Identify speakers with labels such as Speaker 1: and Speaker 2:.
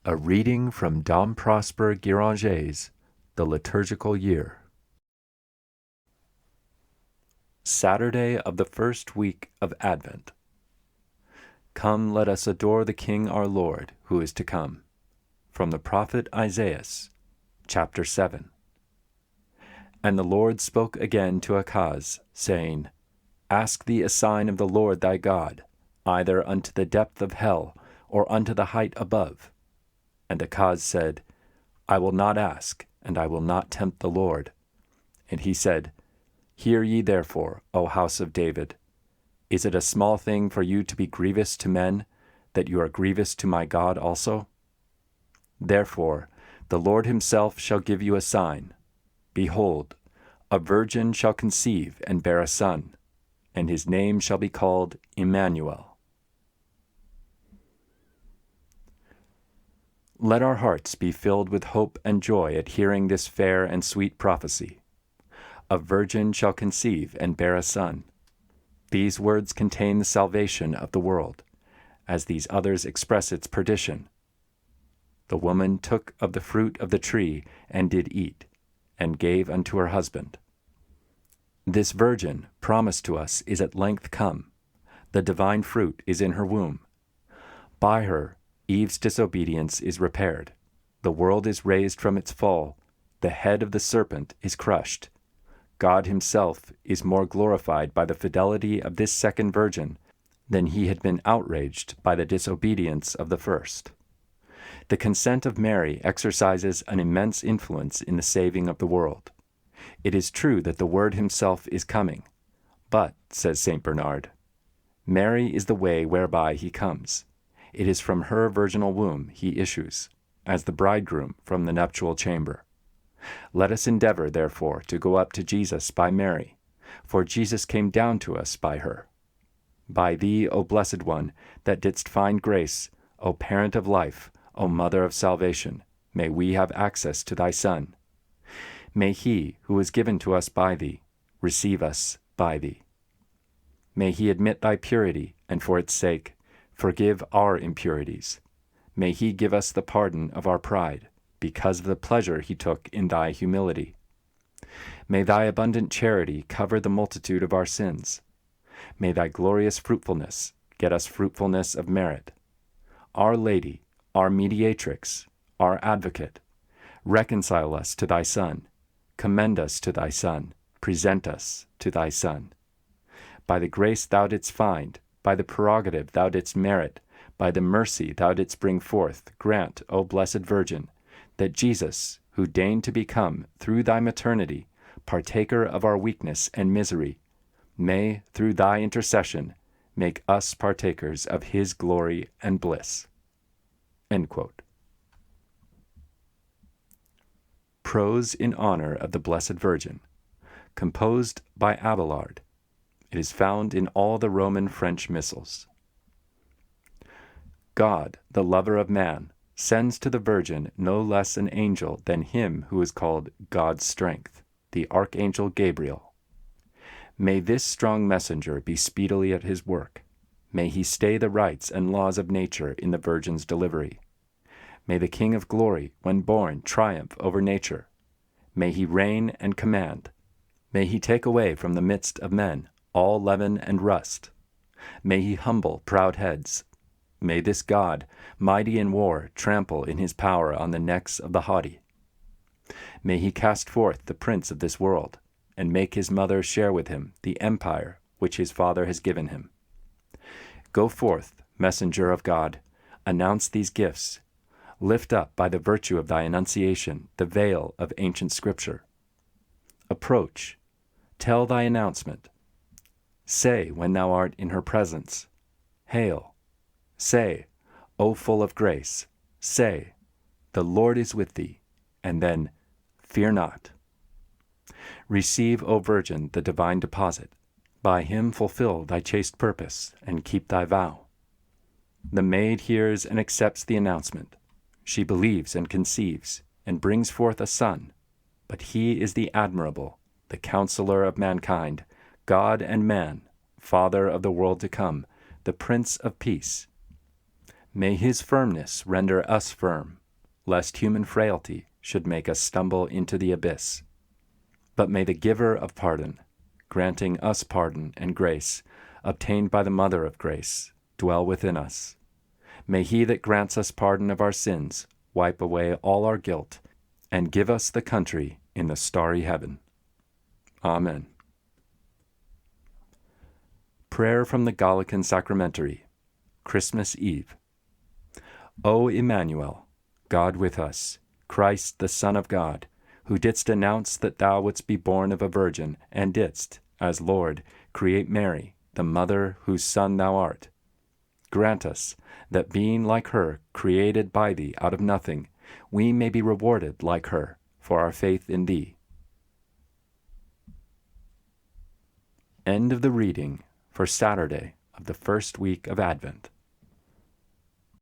Speaker 1: A reading from Dom Guéranger's The Liturgical Year. Saturday of the first week of Advent. Come, let us adore the King our Lord, who is to come. From the prophet Isaiah, chapter 7. And the Lord spoke again to Achaz, saying, Ask thee a sign of the Lord thy God, either unto the depth of hell, or unto the height above. And Achaz said, I will not ask, and I will not tempt the Lord. And he said, Hear ye therefore, O house of David. Is it a small thing for you to be grievous to men, that you are grievous to my God also? Therefore the Lord himself shall give you a sign. Behold, a virgin shall conceive and bear a son, and his name shall be called Emmanuel. Let our hearts be filled with hope and joy at hearing this fair and sweet prophecy. A virgin shall conceive and bear a son. These words contain the salvation of the world, as these others express its perdition. The woman took of the fruit of the tree and did eat, and gave unto her husband. This virgin, promised to us, is at length come. The divine fruit is in her womb. By her, Eve's disobedience is repaired. The world is raised from its fall. The head of the serpent is crushed. God himself is more glorified by the fidelity of this second virgin than he had been outraged by the disobedience of the first. The consent of Mary exercises an immense influence in the saving of the world. It is true that the Word himself is coming, but, says St. Bernard, Mary is the way whereby he comes. It is from her virginal womb he issues, as the bridegroom from the nuptial chamber. Let us endeavor, therefore, to go up to Jesus by Mary, for Jesus came down to us by her. By thee, O Blessed One, that didst find grace, O Parent of life, O Mother of salvation, may we have access to thy Son. May he, who is given to us by thee, receive us by thee. May he admit thy purity, and for its sake, forgive our impurities. May he give us the pardon of our pride, because of the pleasure he took in thy humility. May thy abundant charity cover the multitude of our sins. May thy glorious fruitfulness get us fruitfulness of merit. Our Lady, our mediatrix, our advocate, reconcile us to thy Son, commend us to thy Son, present us to thy Son. By the grace thou didst find, by the prerogative thou didst merit, by the mercy thou didst bring forth, grant, O Blessed Virgin, that Jesus, who deigned to become, through thy maternity, partaker of our weakness and misery, may, through thy intercession, make us partakers of his glory and bliss. End quote. Prose in honor of the Blessed Virgin, composed by Abelard. It is found in all the Roman French missals. God, the lover of man, sends to the Virgin no less an angel than him who is called God's strength, the Archangel Gabriel. May this strong messenger be speedily at his work. May he stay the rights and laws of nature in the Virgin's delivery. May the King of glory, when born, triumph over nature. May he reign and command. May he take away from the midst of men all leaven and rust. May he humble proud heads. May this God, mighty in war, trample in his power on the necks of the haughty. May he cast forth the prince of this world, and make his mother share with him the empire which his father has given him. Go forth, messenger of God, announce these gifts. Lift up by the virtue of thy Annunciation the veil of ancient Scripture. Approach, tell thy announcement. Say, when thou art in her presence, Hail. Say, O full of grace. Say, the Lord is with thee. And then, fear not. Receive, O Virgin, the divine deposit. By him fulfill thy chaste purpose, and keep thy vow. The maid hears and accepts the announcement. She believes and conceives, and brings forth a son. But he is the admirable, the counselor of mankind, God and man, Father of the world to come, the Prince of Peace. May his firmness render us firm, lest human frailty should make us stumble into the abyss. But may the giver of pardon, granting us pardon and grace, obtained by the Mother of Grace, dwell within us. May he that grants us pardon of our sins wipe away all our guilt, and give us the country in the starry heaven. Amen. Prayer from the Gallican Sacramentary, Christmas Eve. O Emmanuel, God with us, Christ the Son of God, who didst announce that thou wouldst be born of a virgin, and didst, as Lord, create Mary, the mother whose Son thou art. Grant us, that being like her, created by thee out of nothing, we may be rewarded like her for our faith in thee. End of the reading for Saturday of the first week of Advent.